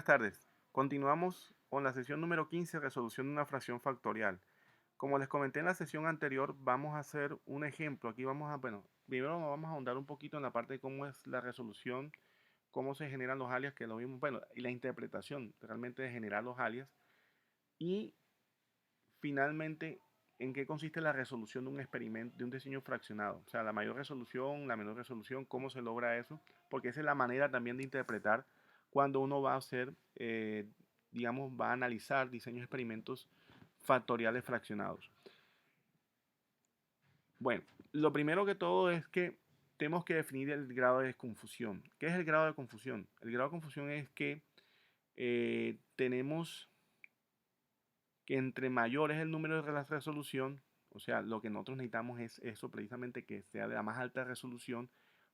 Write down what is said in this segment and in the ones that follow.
tardes. Continuamos con la sesión número 15, resolución de una fracción factorial. Como les comenté en la sesión anterior, vamos a hacer un ejemplo. Aquí primero nos vamos a ahondar un poquito en la parte de cómo es la resolución, cómo se generan los alias, que lo vimos, y la interpretación realmente de generar los alias. Y finalmente, en qué consiste la resolución de un experimento, de un diseño fraccionado. O sea, la mayor resolución, la menor resolución, cómo se logra eso, porque esa es la manera también de interpretar cuando uno va a hacer, digamos, va a analizar diseños de experimentos factoriales fraccionados. Bueno, lo primero que todo es que tenemos que definir el grado de confusión. ¿Qué es el grado de confusión? El grado de confusión es que tenemos que entre mayor es el número de la resolución, o sea, lo que nosotros necesitamos es eso precisamente, que sea de la más alta resolución,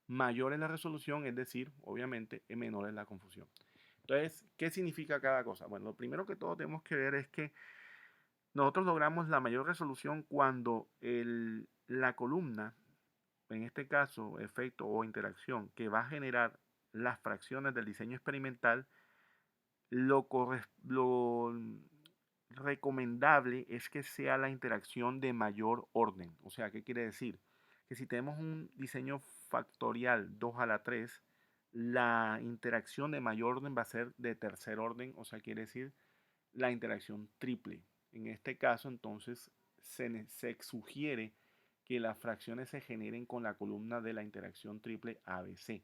mayor es la resolución, es decir, obviamente, menor es la confusión. Entonces, ¿qué significa cada cosa? Bueno, lo primero que todo tenemos que ver es que nosotros logramos la mayor resolución cuando la columna, en este caso, efecto o interacción, que va a generar las fracciones del diseño experimental, lo recomendable es que sea la interacción de mayor orden. O sea, ¿qué quiere decir? Que si tenemos un diseño factorial 2 a la 3, la interacción de mayor orden va a ser de tercer orden, o sea, quiere decir la interacción triple. En este caso, entonces, se sugiere que las fracciones se generen con la columna de la interacción triple ABC.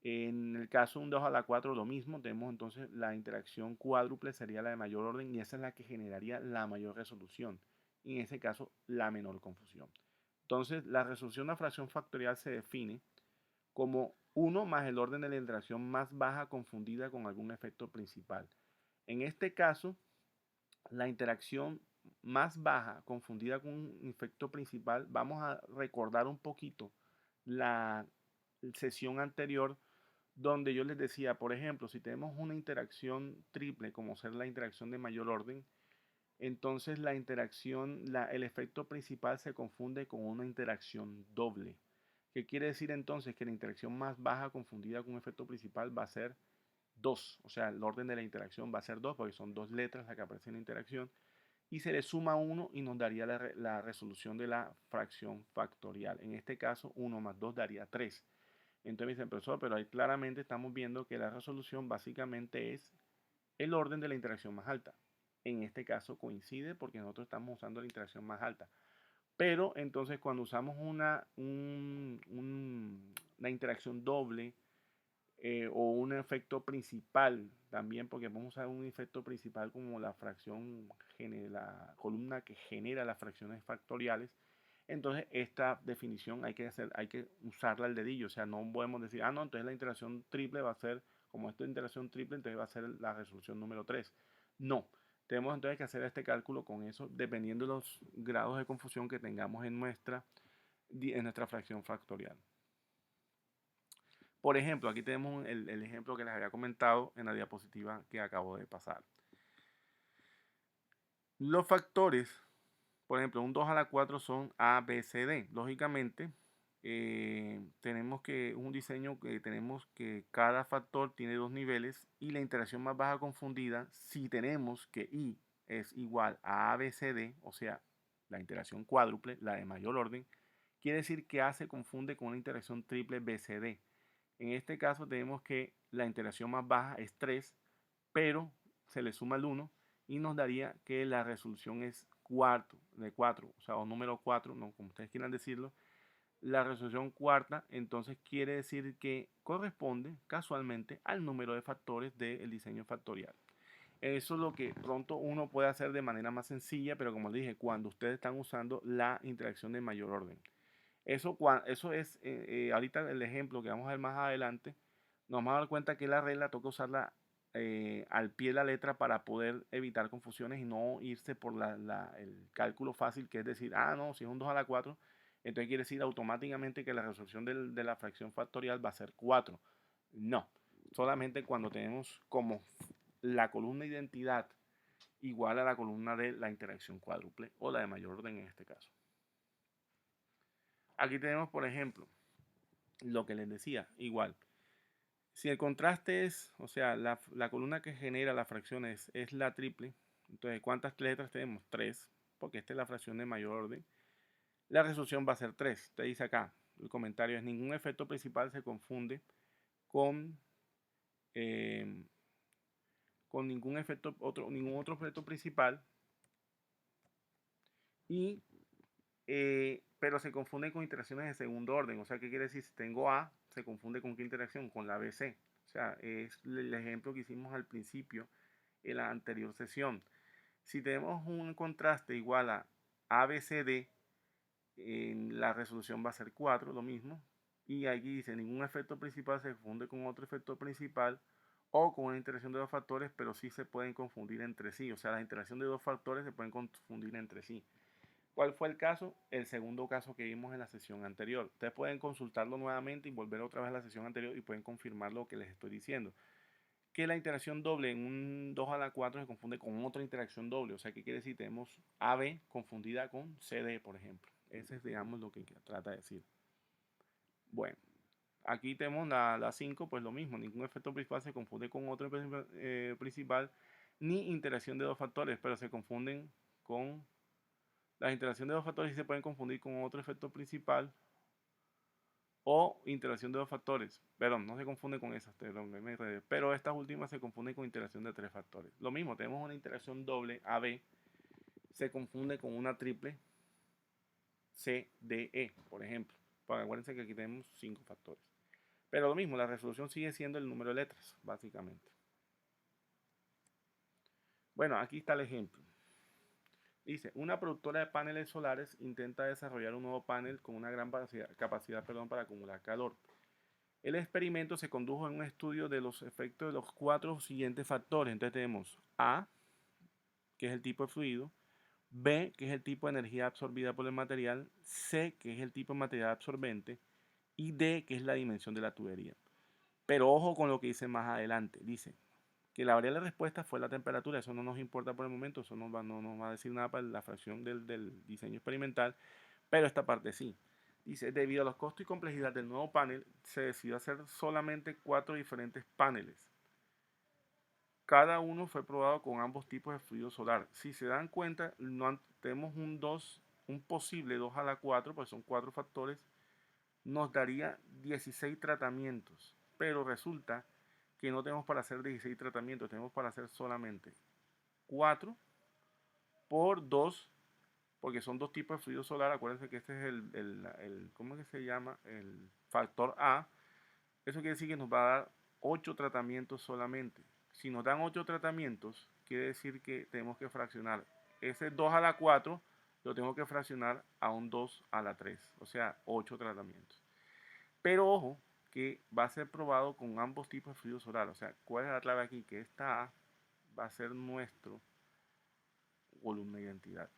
En el caso de un 2 a la 4 lo mismo, tenemos entonces la interacción cuádruple sería la de mayor orden y esa es la que generaría la mayor resolución. Y en ese caso, la menor confusión. Entonces, la resolución de una fracción factorial se define como 1 más el orden de la interacción más baja confundida con algún efecto principal. En este caso, la interacción más baja confundida con un efecto principal, vamos a recordar un poquito la sesión anterior donde yo les decía, por ejemplo, si tenemos una interacción triple, como ser la interacción de mayor orden, entonces la interacción, el efecto principal se confunde con una interacción doble. ¿Qué quiere decir entonces? Que la interacción más baja confundida con un efecto principal va a ser 2. O sea, el orden de la interacción va a ser 2 porque son dos letras las que aparecen en la interacción. Y se le suma 1 y nos daría la resolución de la fracción factorial. En este caso, 1 más 2 daría 3. Entonces me dicen, profesor, pero ahí claramente estamos viendo que la resolución básicamente es el orden de la interacción más alta. En este caso coincide porque nosotros estamos usando la interacción más alta. Pero entonces cuando usamos una interacción doble o un efecto principal también, porque vamos a usar un efecto principal como la fracción, la columna que genera las fracciones factoriales, entonces esta definición hay que usarla al dedillo, o sea, no podemos decir, no, entonces la interacción triple va a ser, como esta interacción triple, entonces va a ser la resolución número 3. No, tenemos entonces que hacer este cálculo con eso, dependiendo de los grados de confusión que tengamos en nuestra fracción factorial. Por ejemplo, aquí tenemos el ejemplo que les había comentado en la diapositiva que acabo de pasar. Los factores, por ejemplo, un 2 a la 4 son A, B, C, D. Lógicamente, tenemos que un diseño que tenemos que cada factor tiene dos niveles y la interacción más baja confundida, si tenemos que I es igual a ABCD, o sea, la interacción cuádruple, la de mayor orden, quiere decir que A se confunde con una interacción triple BCD. En este caso tenemos que la interacción más baja es 3, pero se le suma el 1 y nos daría que la resolución es de 4, o sea, o número 4, no, como ustedes quieran decirlo. La resolución cuarta entonces quiere decir que corresponde casualmente al número de factores del diseño factorial. Eso es lo que pronto uno puede hacer de manera más sencilla, pero como les dije, cuando ustedes están usando la interacción de mayor orden. Eso es, ahorita el ejemplo que vamos a ver más adelante, nos vamos a dar cuenta que la regla toca usarla al pie de la letra para poder evitar confusiones y no irse por el cálculo fácil, que es decir, no, si es un 2 a la 4, entonces quiere decir automáticamente que la resolución de la fracción factorial va a ser 4. No, solamente cuando tenemos como la columna identidad igual a la columna de la interacción cuádruple o la de mayor orden en este caso. Aquí tenemos, por ejemplo, lo que les decía, igual. Si el contraste es, o sea, la columna que genera las fracciones es la triple, entonces ¿cuántas letras tenemos? 3, porque esta es la fracción de mayor orden. La resolución va a ser 3. Te dice acá, el comentario es: ningún efecto principal se confunde con, eh, con ningún otro efecto principal, y pero se confunde con interacciones de segundo orden. O sea, ¿qué quiere decir? Si tengo A, se confunde con qué interacción, con la BC. O sea, es el ejemplo que hicimos al principio en la anterior sesión. Si tenemos un contraste igual a ABCD, la resolución va a ser 4, lo mismo. Y aquí dice: ningún efecto principal se confunde con otro efecto principal o con una interacción de dos factores, pero sí se pueden confundir entre sí. O sea, la interacción de dos factores se pueden confundir entre sí. ¿Cuál fue el caso? El segundo caso que vimos en la sesión anterior. Ustedes pueden consultarlo nuevamente y volver otra vez a la sesión anterior y pueden confirmar lo que les estoy diciendo. Que la interacción doble en un 2 a la 4 se confunde con otra interacción doble. O sea, ¿qué quiere decir? Tenemos AB confundida con CD, por ejemplo. Ese es, digamos, lo que trata de decir. Bueno, aquí tenemos la 5, pues lo mismo. Ningún efecto principal se confunde con otro principal, ni interacción de dos factores, pero se confunden con... Las interacciones de dos factores sí se pueden confundir con otro efecto principal o interacción de dos factores. Perdón, no se confunde con esas, pero estas últimas se confunden con interacción de tres factores. Lo mismo, tenemos una interacción doble AB, se confunde con una triple CDE, por ejemplo. Porque acuérdense que aquí tenemos 5 factores. Pero lo mismo, la resolución sigue siendo el número de letras, básicamente. Bueno, aquí está el ejemplo. Dice: una productora de paneles solares intenta desarrollar un nuevo panel con una gran capacidad para acumular calor. El experimento se condujo en un estudio de los efectos de los 4 siguientes factores. Entonces tenemos A, que es el tipo de fluido; B, que es el tipo de energía absorbida por el material; C, que es el tipo de material absorbente; y D, que es la dimensión de la tubería. Pero ojo con lo que dice más adelante. Dice que la variable de respuesta fue la temperatura. Eso no nos importa por el momento, eso no nos va a decir nada para la fracción del diseño experimental, pero esta parte sí. Dice: debido a los costos y complejidad del nuevo panel, se decidió hacer solamente 4 diferentes paneles. Cada uno fue probado con ambos tipos de fluido solar. Si se dan cuenta, no tenemos un posible 2 a la 4, pues son 4 factores, nos daría 16 tratamientos. Pero resulta que no tenemos para hacer 16 tratamientos, tenemos para hacer solamente 4 por 2, porque son dos tipos de fluido solar. Acuérdense que este es ¿cómo es que se llama? El factor A. Eso quiere decir que nos va a dar 8 tratamientos solamente. Si nos dan 8 tratamientos, quiere decir que tenemos que fraccionar ese 2 a la 4, lo tengo que fraccionar a un 2 a la 3, o sea, 8 tratamientos. Pero ojo, que va a ser probado con ambos tipos de fluido solar. O sea, ¿cuál es la clave aquí? Que esta A va a ser nuestro columna de identidad.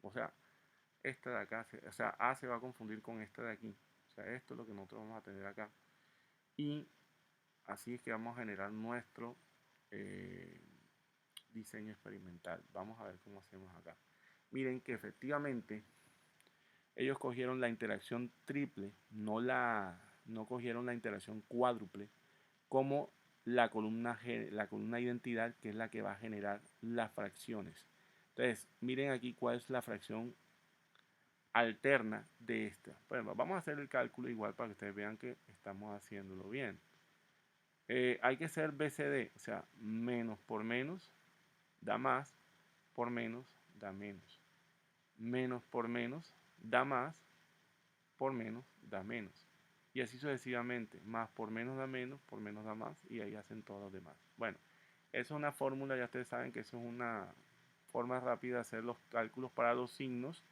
O sea, esta de acá, o sea, A se va a confundir con esta de aquí. O sea, esto es lo que nosotros vamos a tener acá. Y así es que vamos a generar nuestro eh, diseño experimental. Vamos a ver cómo hacemos acá. Miren que efectivamente ellos cogieron la interacción triple, no cogieron la interacción cuádruple como la columna identidad, que es la que va a generar las fracciones. Entonces, miren aquí cuál es la fracción alterna de esta. Bueno, vamos a hacer el cálculo igual para que ustedes vean que estamos haciéndolo bien. Hay que ser BCD, o sea, menos por menos da más, por menos da menos. Menos por menos da más, por menos da menos. Y así sucesivamente. Más por menos da más, y ahí hacen todos los demás. Bueno, eso es una fórmula, ya ustedes saben que eso es una forma rápida de hacer los cálculos para los signos.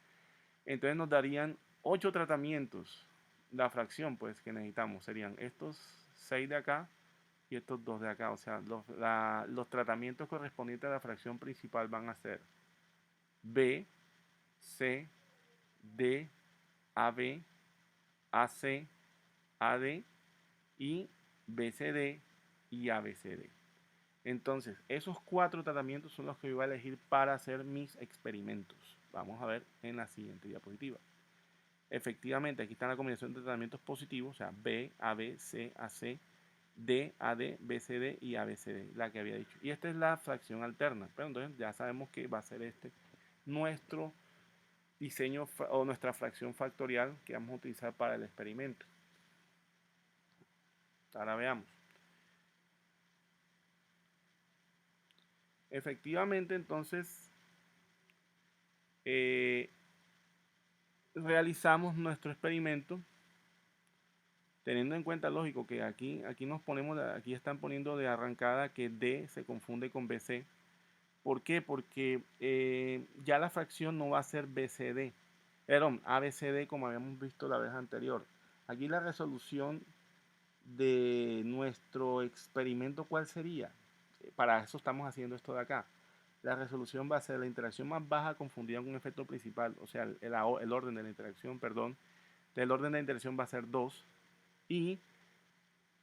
Entonces nos darían 8 tratamientos. La fracción pues que necesitamos serían estos 6 de acá y estos 2 de acá. O sea, los tratamientos correspondientes a la fracción principal van a ser B, C, D, AB, AC, AD y BCD y ABCD. Entonces, esos 4 tratamientos son los que yo voy a elegir para hacer mis experimentos. Vamos a ver en la siguiente diapositiva. Efectivamente, aquí está la combinación de tratamientos positivos, o sea, B, AB, C, AC, D, AD, BCD y ABCD, la que había dicho. Y esta es la fracción alterna. Pero entonces ya sabemos que va a ser este nuestro diseño o nuestra fracción factorial que vamos a utilizar para el experimento. Ahora veamos. Efectivamente, entonces, realizamos nuestro experimento teniendo en cuenta, lógico, que aquí nos ponemos, aquí están poniendo de arrancada que D se confunde con BC. ¿Por qué? Porque ya la fracción no va a ser BCD, perdón, ABCD como habíamos visto la vez anterior. Aquí la resolución de nuestro experimento, ¿cuál sería? Para eso estamos haciendo esto de acá. La resolución va a ser la interacción más baja confundida con un efecto principal, o sea, el orden de la interacción, perdón, el orden de la interacción va a ser 2 y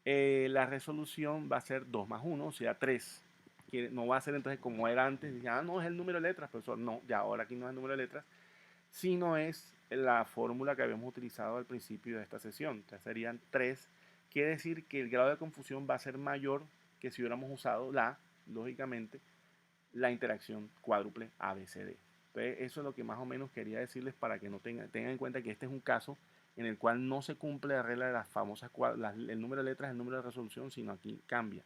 la resolución va a ser 2 más 1, o sea, 3. Que no va a ser entonces como era antes, ya no es el número de letras, profesor, no, ya ahora aquí no es el número de letras, sino es la fórmula que habíamos utilizado al principio de esta sesión. Entonces serían 3, quiere decir que el grado de confusión va a ser mayor que si hubiéramos usado lógicamente, la interacción cuádruple ABCD. Entonces eso es lo que más o menos quería decirles para que no tengan en cuenta que este es un caso en el cual no se cumple la regla de las famosas, el número de letras, el número de resolución, sino aquí cambia.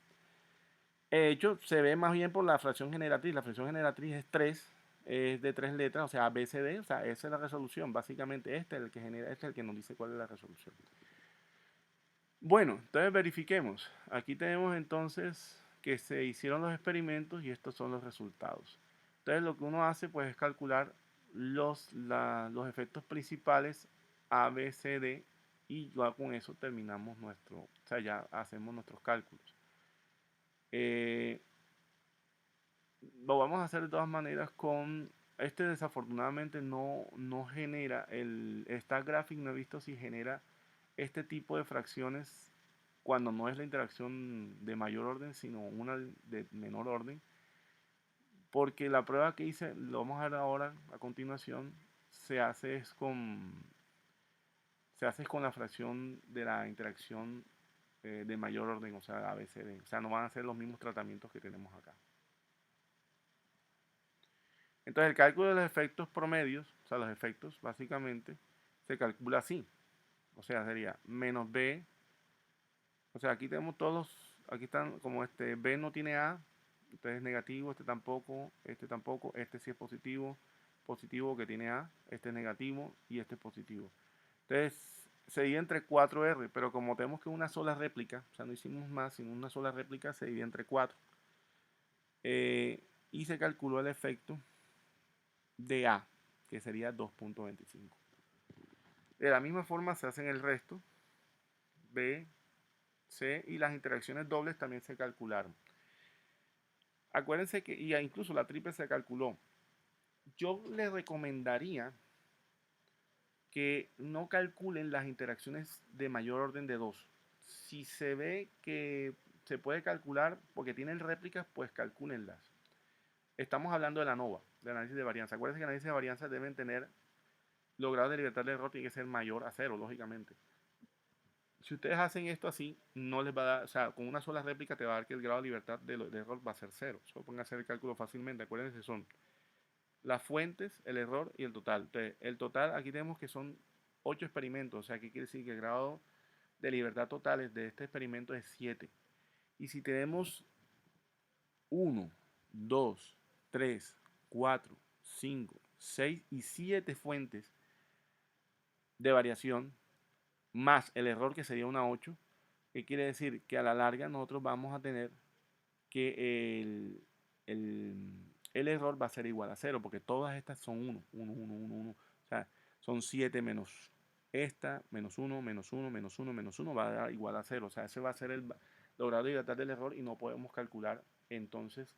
De hecho, se ve más bien por la fracción generatriz. La fracción generatriz es 3, es de 3 letras, o sea, ABCD, o sea, esa es la resolución. Básicamente este es el que genera, este es el que nos dice cuál es la resolución. Bueno, entonces verifiquemos. Aquí tenemos entonces que se hicieron los experimentos y estos son los resultados. Entonces lo que uno hace pues es calcular los efectos principales A, B, C, D y ya con eso terminamos o sea, ya hacemos nuestros cálculos. Lo vamos a hacer de todas maneras con, desafortunadamente no genera, esta graphic no he visto si genera este tipo de fracciones cuando no es la interacción de mayor orden, sino una de menor orden. Porque la prueba que hice, lo vamos a ver ahora a continuación, se hace con la fracción de la interacción de mayor orden, o sea, ABCD. O sea, no van a ser los mismos tratamientos que tenemos acá. Entonces, el cálculo de los efectos promedios, o sea, los efectos, básicamente, se calcula así. O sea, sería menos B. O sea, aquí tenemos todos, aquí están como B no tiene A, entonces es negativo, este tampoco, este sí es positivo, positivo que tiene A, este es negativo y este es positivo. Entonces se divide entre 4R, pero como tenemos que una sola réplica, o sea, no hicimos más, sino una sola réplica, se divide entre 4. Y se calculó el efecto de A, que sería 2.25. De la misma forma se hacen el resto, B, C, y las interacciones dobles también se calcularon. Acuérdense que, y incluso la triple se calculó. Yo les recomendaría que no calculen las interacciones de mayor orden de 2. Si se ve que se puede calcular porque tienen réplicas, pues calcúlenlas. Estamos hablando de la NOVA, de análisis de varianza. Acuérdense que el análisis de varianza deben tener los grados de libertad de error tiene que ser mayor a 0, lógicamente. Si ustedes hacen esto así, no les va a dar, o sea, con una sola réplica te va a dar que el grado de libertad de error va a ser 0. Solo pueden hacer el cálculo fácilmente. Acuérdense, son las fuentes, el error y el total. Entonces, el total aquí tenemos que son 8 experimentos, o sea, ¿qué quiere decir? Que el grado de libertad total de este experimento es 7. Y si tenemos 1, 2, 3, 4, 5, 6 y 7 fuentes de variación, más el error que sería una 8, ¿qué quiere decir? Que a la larga nosotros vamos a tener que el error va a ser igual a 0, porque todas estas son 1, 1, 1, 1, 1. O sea, son 7 menos esta, menos 1, menos 1, menos 1, menos 1, va a dar igual a 0. O sea, ese va a ser el grado de libertad del error y no podemos calcular entonces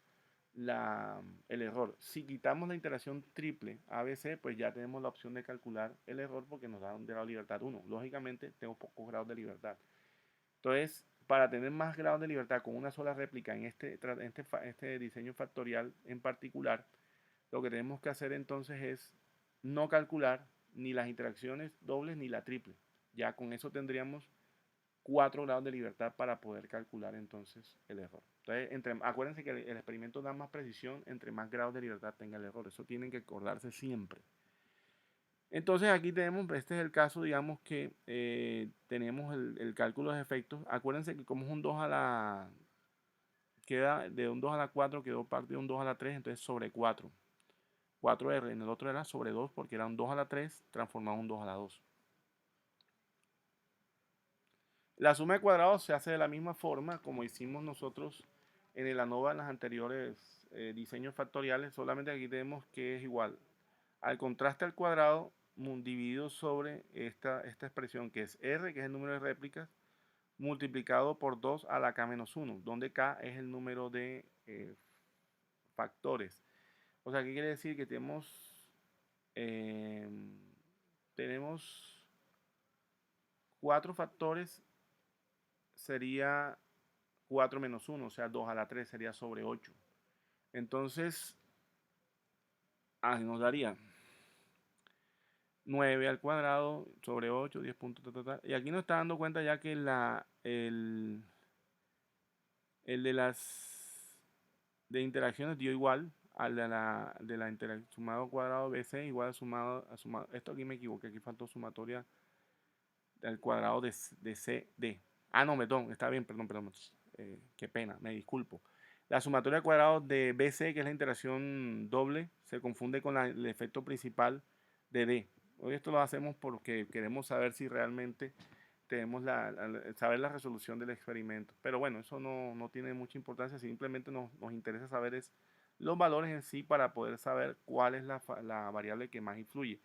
el error. Si quitamos la interacción triple ABC, pues ya tenemos la opción de calcular el error porque nos da un grado de libertad 1. Lógicamente, tengo pocos grados de libertad. Entonces, para tener más grados de libertad con una sola réplica en este diseño factorial en particular, lo que tenemos que hacer entonces es no calcular ni las interacciones dobles ni la triple. Ya con eso tendríamos 4 grados de libertad para poder calcular entonces el error. Entonces, acuérdense que el experimento da más precisión entre más grados de libertad tenga el error. Eso tienen que acordarse siempre. Entonces aquí tenemos, este es el caso, digamos que tenemos el cálculo de efectos. Acuérdense que como es un 2 a la, queda de un 2 a la 4, quedó parte de un 2 a la 3, entonces sobre 4. 4R, en el otro era sobre 2 porque era un 2 a la 3 transformado en un 2 a la 2. La suma de cuadrados se hace de la misma forma como hicimos nosotros en el ANOVA en las anteriores diseños factoriales, solamente aquí tenemos que es igual al contraste al cuadrado dividido sobre esta expresión que es R, que es el número de réplicas, multiplicado por 2 a la K menos 1, donde K es el número de factores. O sea, ¿qué quiere decir? Que eh, tenemos 4 factores, sería 4 menos 1, o sea, 2 a la 3 sería sobre 8. Entonces, ahí nos daría 9 al cuadrado sobre 8, 10 puntos, y aquí nos está dando cuenta ya que el de las de interacciones dio igual al de la interacción sumado cuadrado BC igual a sumado, esto aquí me equivoqué, aquí faltó sumatoria del cuadrado de CD. Ah, no, perdón, está bien, perdón, qué pena, me disculpo. La sumatoria de cuadrados de BC, que es la interacción doble, se confunde con el efecto principal de D. Hoy esto lo hacemos porque queremos saber si realmente tenemos saber la resolución del experimento. Pero bueno, eso no tiene mucha importancia, simplemente nos interesa saber es los valores en sí para poder saber cuál es la variable que más influye.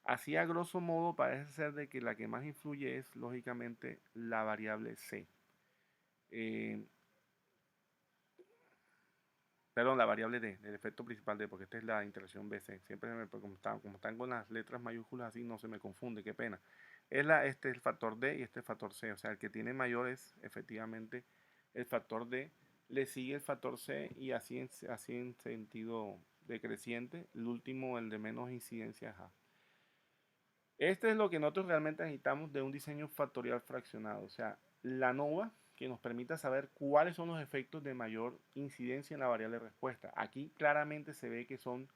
Así a grosso modo parece ser de que la que más influye es lógicamente la variable C. Eh, Perdón, la variable D, el efecto principal D, porque esta es la interacción BC. Siempre como están con las letras mayúsculas así, no se me confunde, qué pena. Este es el factor D y este es el factor C. O sea, el que tiene mayor es efectivamente el factor D. Le sigue el factor C y así en sentido decreciente. El último, el de menos incidencia es A. Este es lo que nosotros realmente necesitamos de un diseño factorial fraccionado. O sea, la NOVA que nos permita saber cuáles son los efectos de mayor incidencia en la variable de respuesta. Aquí claramente se ve que son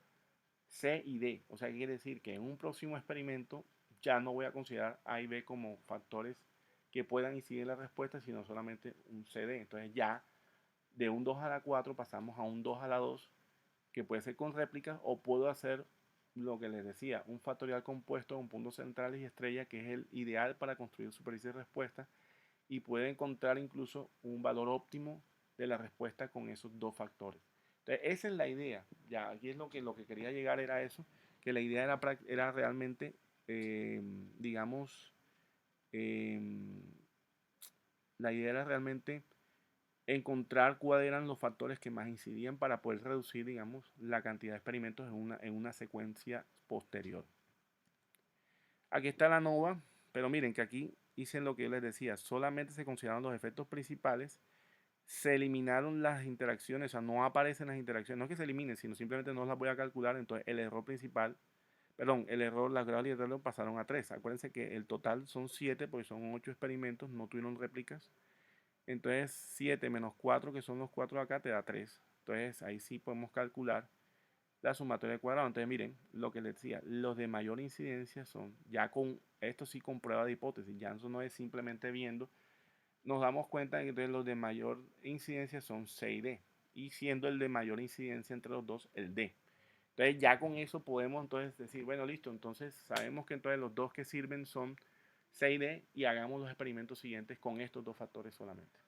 C y D. O sea, quiere decir que en un próximo experimento ya no voy a considerar A y B como factores que puedan incidir en la respuesta, sino solamente un CD. Entonces ya de un 2 a la 4 pasamos a un 2 a la 2, que puede ser con réplicas, o puedo hacer lo que les decía, un factorial compuesto con puntos centrales y estrellas, que es el ideal para construir superficie de respuesta, y puede encontrar incluso un valor óptimo de la respuesta con esos dos factores. Entonces, esa es la idea. Ya, aquí es lo que quería llegar era eso, que la idea era realmente, digamos, eh, la idea era realmente encontrar cuáles eran los factores que más incidían para poder reducir, digamos, la cantidad de experimentos en una secuencia posterior. Aquí está la NOVA, pero miren que aquí hice lo que yo les decía, solamente se consideraron los efectos principales, se eliminaron las interacciones, o sea, no aparecen las interacciones, no es que se eliminen, sino simplemente no las voy a calcular, entonces el error principal, perdón, las grados de error pasaron a 3. Acuérdense que el total son 7, porque son 8 experimentos, no tuvieron réplicas. Entonces 7 menos 4, que son los 4 de acá, te da 3. Entonces ahí sí podemos calcular la sumatoria de cuadrado. Entonces miren, lo que les decía, los de mayor incidencia son, ya con esto sí con prueba de hipótesis, ya eso no es simplemente viendo, nos damos cuenta que entonces los de mayor incidencia son C y D, y siendo el de mayor incidencia entre los dos el D. Entonces ya con eso podemos entonces decir, bueno, listo, entonces sabemos que entonces los dos que sirven son C y D, y hagamos los experimentos siguientes con estos dos factores solamente.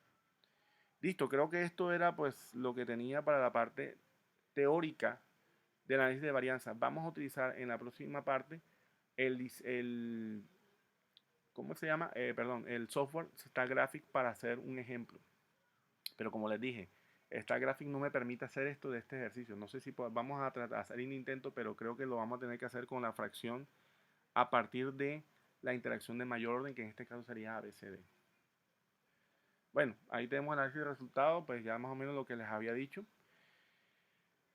Listo, creo que esto era pues lo que tenía para la parte teórica del análisis de varianza. Vamos a utilizar en la próxima parte el ¿cómo se llama? Perdón, el software StatGraphic para hacer un ejemplo. Pero como les dije, StatGraphic no me permite hacer esto de este ejercicio. No sé si vamos a tratar de hacer un intento, pero creo que lo vamos a tener que hacer con la fracción a partir de la interacción de mayor orden, que en este caso sería ABCD. Bueno, ahí tenemos el análisis de resultados, pues ya más o menos lo que les había dicho,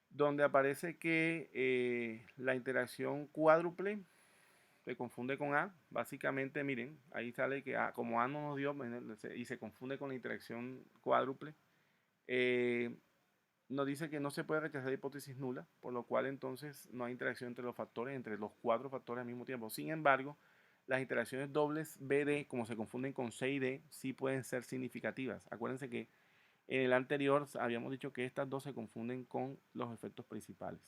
donde aparece que la interacción cuádruple se confunde con A. Básicamente, miren, ahí sale que A, como A no nos dio y se confunde con la interacción cuádruple, nos dice que no se puede rechazar la hipótesis nula, por lo cual entonces no hay interacción entre los factores, entre los cuatro factores al mismo tiempo. Sin embargo, las interacciones dobles BD, como se confunden con C y D, sí pueden ser significativas. Acuérdense que en el anterior habíamos dicho que estas dos se confunden con los efectos principales.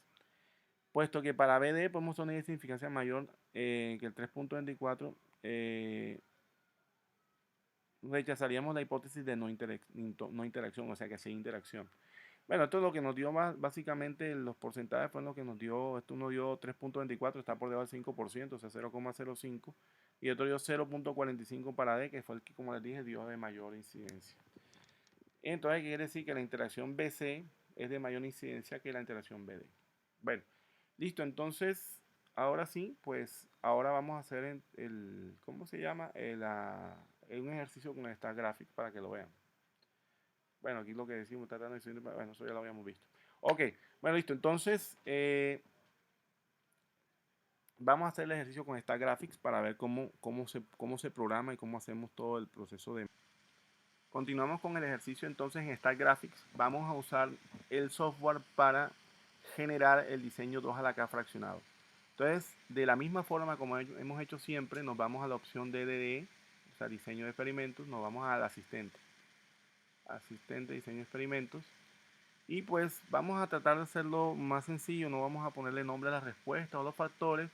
Puesto que para BD podemos tener significancia mayor que el 3.24, rechazaríamos la hipótesis de no interacción, o sea que sí hay interacción. Bueno, esto es lo que nos dio básicamente los porcentajes, fue lo que nos dio, esto nos dio 3.24, está por debajo del 5%, o sea 0,05, y otro dio 0.45 para D, que fue el que, como les dije, dio de mayor incidencia. Entonces, ¿qué quiere decir? Que la interacción BC es de mayor incidencia que la interacción BD. Bueno, listo, entonces, ahora sí, pues, ahora vamos a hacer ¿cómo se llama? Un ejercicio con esta gráfica para que lo vean. Bueno, aquí lo que decimos, tratando de decir, bueno, eso ya lo habíamos visto. Ok, bueno, listo. Entonces, vamos a hacer el ejercicio con esta graphics para ver cómo se programa y cómo hacemos todo el proceso de... Continuamos con el ejercicio entonces en esta graphics. Vamos a usar el software para generar el diseño 2 a la K fraccionado. Entonces, de la misma forma como hemos hecho siempre, nos vamos a la opción de DDE, o sea, diseño de experimentos, nos vamos al asistente. Asistente, diseño de experimentos. Y pues vamos a tratar de hacerlo más sencillo, no vamos a ponerle nombre a las respuestas o los factores,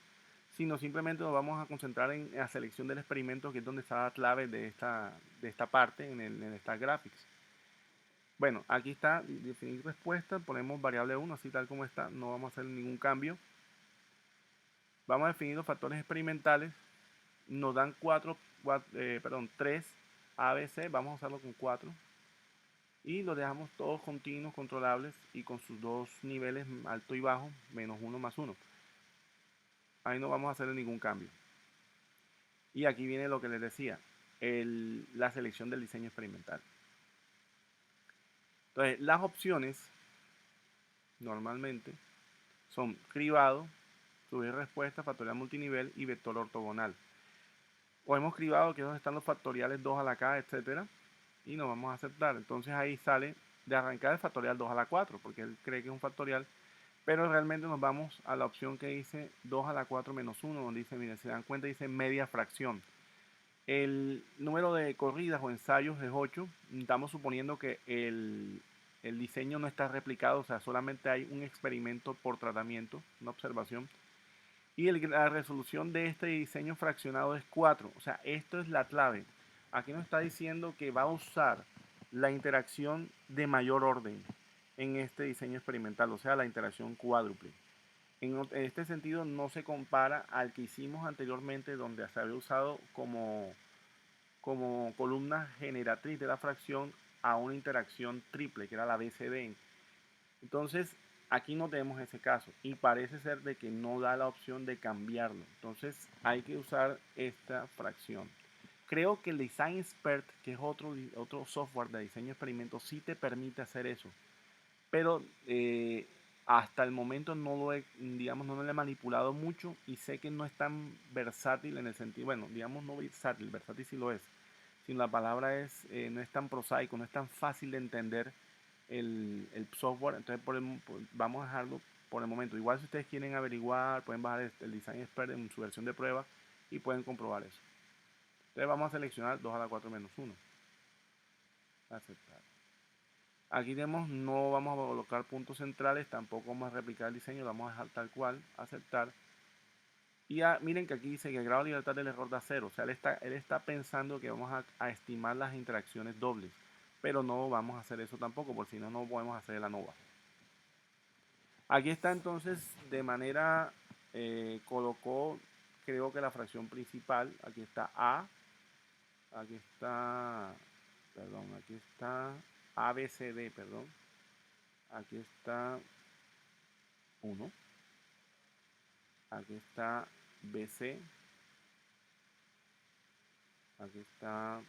sino simplemente nos vamos a concentrar en la selección del experimento, que es donde está la clave de esta parte en esta graphics. Bueno, aquí está definir respuesta, ponemos variable 1, así tal como está, no vamos a hacer ningún cambio. Vamos a definir los factores experimentales, nos dan 3 ABC, vamos a usarlo con 4. Y los dejamos todos continuos, controlables y con sus dos niveles alto y bajo, menos 1 más 1. Ahí no vamos a hacer ningún cambio. Y aquí viene lo que les decía, la selección del diseño experimental. Entonces, las opciones normalmente son cribado, subir respuesta, factorial multinivel y vector ortogonal. O hemos cribado, que es donde están los factoriales 2 a la K, etcétera, y nos vamos a aceptar. Entonces ahí sale de arrancar el factorial 2 a la 4, porque él cree que es un factorial, pero realmente nos vamos a la opción que dice 2 a la 4 menos 1, donde dice, miren, se dan cuenta, dice media fracción. El número de corridas o ensayos es 8. Estamos suponiendo que el diseño no está replicado, o sea, solamente hay un experimento por tratamiento, una observación. Y la resolución de este diseño fraccionado es 4. O sea, esto es la clave. Aquí nos está diciendo que va a usar la interacción de mayor orden en este diseño experimental, o sea, la interacción cuádruple. En este sentido no se compara al que hicimos anteriormente, donde se había usado como columna generatriz de la fracción a una interacción triple, que era la BCD. Entonces, aquí no tenemos ese caso y parece ser de que no da la opción de cambiarlo. Entonces, hay que usar esta fracción. Creo que el Design Expert, que es otro software de diseño de experimentos, sí te permite hacer eso. Pero hasta el momento no lo he, digamos, no lo he manipulado mucho y sé que no es tan versátil en el sentido, bueno, digamos no versátil sí lo es, sino la palabra es, no es tan prosaico, no es tan fácil de entender el software, entonces vamos a dejarlo por el momento. Igual si ustedes quieren averiguar, pueden bajar el Design Expert en su versión de prueba y pueden comprobar eso. Entonces vamos a seleccionar 2 a la 4 menos 1. Aceptar. Aquí tenemos, no vamos a colocar puntos centrales, tampoco vamos a replicar el diseño, lo vamos a dejar tal cual, aceptar. Y ya, miren que aquí dice que el grado de libertad del error da 0, o sea, él está pensando que vamos a estimar las interacciones dobles, pero no vamos a hacer eso tampoco, porque si no, no podemos hacer la nova. Aquí está entonces, de manera, colocó, creo que la fracción principal, aquí está A, aquí está, perdón, aquí está ABCD, perdón. Aquí está 1. Aquí está BC. Aquí está, a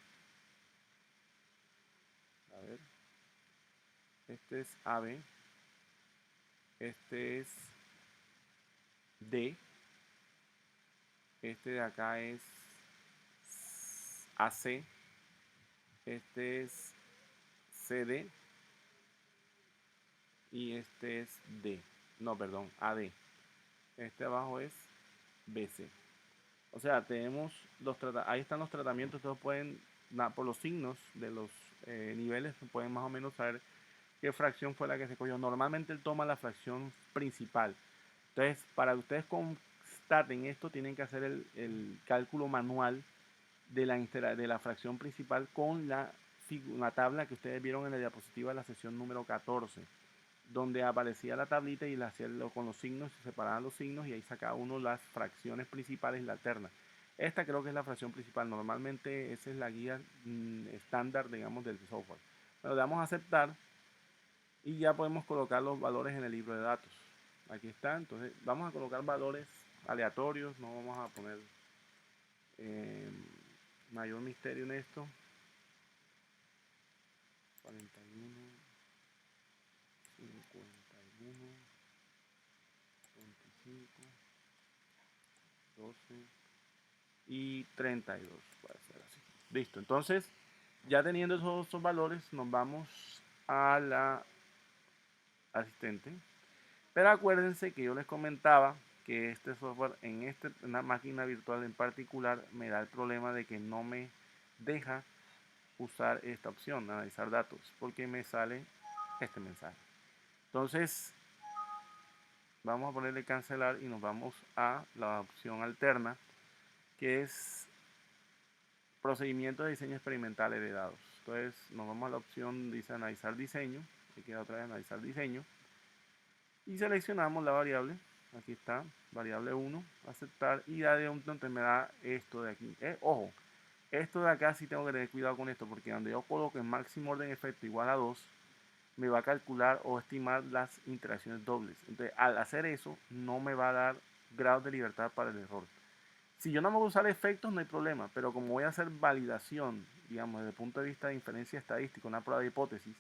ver, este es AB. Este es D. Este de acá es AC, este es CD y este es D. No, perdón, AD. Este abajo es BC. O sea, tenemos ahí están los tratamientos. Ustedes pueden, por los signos de los niveles, pueden más o menos saber qué fracción fue la que se cogió. Normalmente él toma la fracción principal. Entonces, para que ustedes constaten esto, tienen que hacer el cálculo manual de la fracción principal con la tabla que ustedes vieron en la diapositiva de la sesión número 14, donde aparecía la tablita y la hacía con los signos, se separaban los signos y ahí sacaba uno las fracciones principales y la alterna. Esta creo que es la fracción principal. Normalmente esa es la guía estándar, digamos, del software. Pero le damos a aceptar y ya podemos colocar los valores en el libro de datos. Aquí está. Entonces vamos a colocar valores aleatorios. No vamos a poner eh, mayor misterio en esto. 41, 51, 25, 12 y 32. Puede ser así. Listo. Entonces, ya teniendo esos valores, nos vamos a la asistente. Pero acuérdense que yo les comentaba que este software en una máquina virtual en particular me da el problema de que no me deja usar esta opción, analizar datos, porque me sale este mensaje. Entonces, vamos a ponerle cancelar y nos vamos a la opción alterna, que es procedimiento de diseño experimental heredados. Entonces, nos vamos a la opción, dice analizar diseño, aquí queda otra vez analizar diseño, y seleccionamos la variable. Aquí está, variable 1, aceptar, y ya de un entonces me da esto de aquí. Ojo, esto de acá sí tengo que tener cuidado con esto, porque donde yo coloque el máximo orden efecto igual a 2, me va a calcular o estimar las interacciones dobles. Entonces, al hacer eso, no me va a dar grados de libertad para el error. Si yo no me voy a usar efectos, no hay problema, pero como voy a hacer validación, digamos, desde el punto de vista de inferencia estadística, una prueba de hipótesis,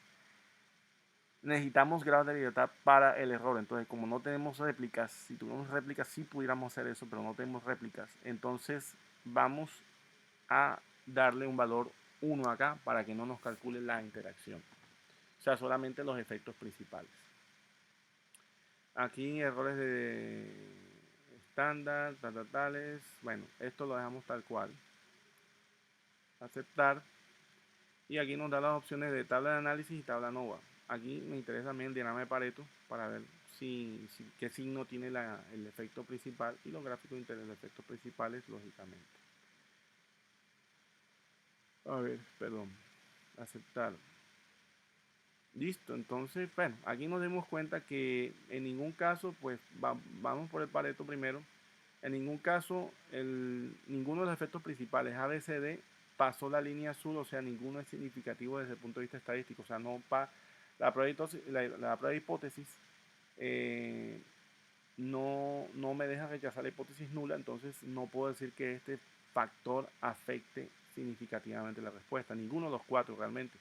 necesitamos grados de libertad para el error. Entonces, como no tenemos réplicas, si tuviéramos réplicas sí pudiéramos hacer eso, pero no tenemos réplicas. Entonces, vamos a darle un valor 1 acá para que no nos calcule la interacción. O sea, solamente los efectos principales. Aquí errores de estándar, tales. Bueno, esto lo dejamos tal cual. Aceptar. Y aquí nos da las opciones de tabla de análisis y tabla NOVA. Aquí me interesa también el diagrama de Pareto para ver qué signo tiene el efecto principal y los gráficos de los efectos principales, lógicamente. A ver, perdón. Aceptar. Listo, entonces, bueno, aquí nos dimos cuenta que en ningún caso, pues vamos por el Pareto primero. En ningún caso, ninguno de los efectos principales ABCD pasó la línea azul, o sea, ninguno es significativo desde el punto de vista estadístico. O sea, la prueba de hipótesis no me deja rechazar la hipótesis nula, entonces no puedo decir que este factor afecte significativamente la respuesta. Ninguno de los cuatro realmente.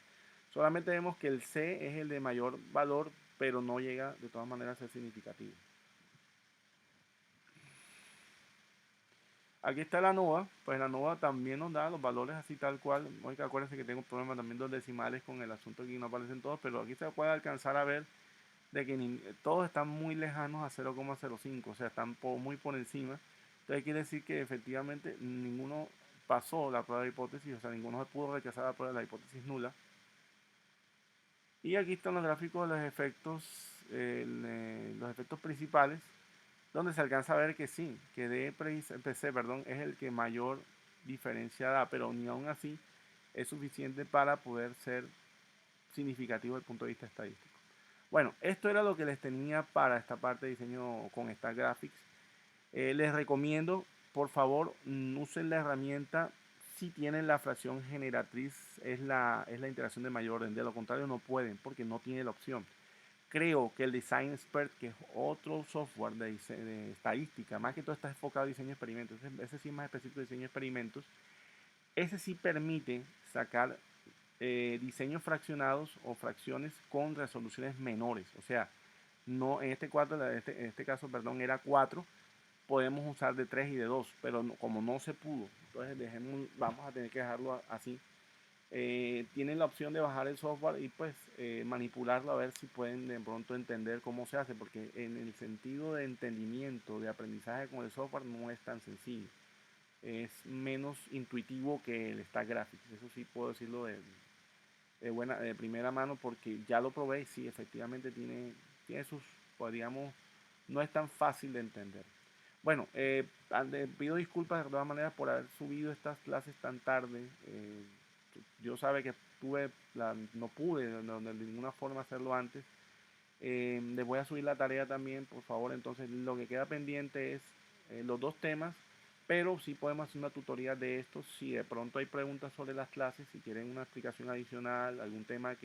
Solamente vemos que el C es el de mayor valor, pero no llega de todas maneras a ser significativo. Aquí está la NOVA, pues la NOVA también nos da los valores así tal cual. Oiga, acuérdense que tengo un problema también de los decimales con el asunto que no aparecen todos, pero aquí se puede alcanzar a ver de que todos están muy lejanos a 0,05, o sea, están muy por encima. Entonces quiere decir que efectivamente ninguno pasó la prueba de hipótesis, o sea, ninguno se pudo rechazar la prueba de la hipótesis nula. Y aquí están los gráficos de los efectos principales, donde se alcanza a ver que sí, que DPC, perdón, es el que mayor diferencia da, pero ni aún así es suficiente para poder ser significativo desde el punto de vista estadístico. Bueno, esto era lo que les tenía para esta parte de diseño con StatGraphics. Les recomiendo, por favor, usen la herramienta si tienen la fracción generatriz, es la interacción de mayor orden. De lo contrario, no pueden porque no tiene la opción. Creo que el Design Expert, que es otro software de estadística, más que todo está enfocado a diseño de experimentos, ese sí es más específico de diseño de experimentos, ese sí permite sacar diseños fraccionados o fracciones con resoluciones menores. O sea, no en este caso, perdón, era 4 podemos usar de 3 y de 2, pero como no se pudo, entonces vamos a tener que dejarlo así. Tienen la opción de bajar el software y pues manipularlo a ver si pueden de pronto entender cómo se hace, porque en el sentido de entendimiento, de aprendizaje con el software no es tan sencillo. Es menos intuitivo que el Stack Graphics, eso sí puedo decirlo de primera mano porque ya lo probé y sí, efectivamente tiene sus, pues, digamos, no es tan fácil de entender. Bueno, pido disculpas de todas maneras por haber subido estas clases tan tarde. Yo sabe que no pude de ninguna forma hacerlo antes. Les voy a subir la tarea también, por favor. Entonces, lo que queda pendiente es los dos temas, pero sí podemos hacer una tutoría de estos. Si de pronto hay preguntas sobre las clases, si quieren una explicación adicional, algún tema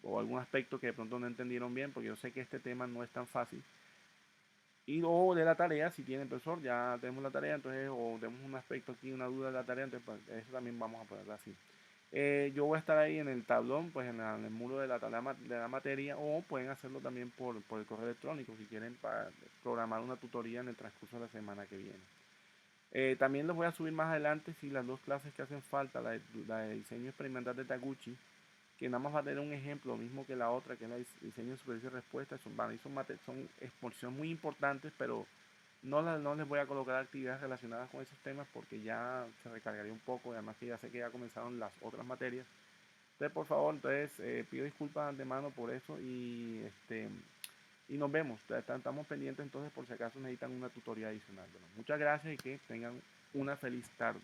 o algún aspecto que de pronto no entendieron bien, porque yo sé que este tema no es tan fácil. Y luego de la tarea, si tienen profesor, ya tenemos la tarea, entonces, o tenemos un aspecto aquí, una duda de la tarea, entonces pues, eso también vamos a ponerlo así. Yo voy a estar ahí en el tablón, pues en el muro de de la materia, o pueden hacerlo también por el correo electrónico si quieren para programar una tutoría en el transcurso de la semana que viene. También les voy a subir más adelante si las dos clases que hacen falta, la de diseño experimental de Taguchi, que nada más va a tener un ejemplo, mismo que la otra, que es la diseño de superficie de respuesta, son exposiciones muy importantes, pero no les voy a colocar actividades relacionadas con esos temas porque ya se recargaría un poco, y además que ya sé que ya comenzaron las otras materias. Entonces, por favor, pido disculpas de antemano por eso y nos vemos. Estamos pendientes entonces por si acaso necesitan una tutoría adicional. Bueno, muchas gracias y que tengan una feliz tarde.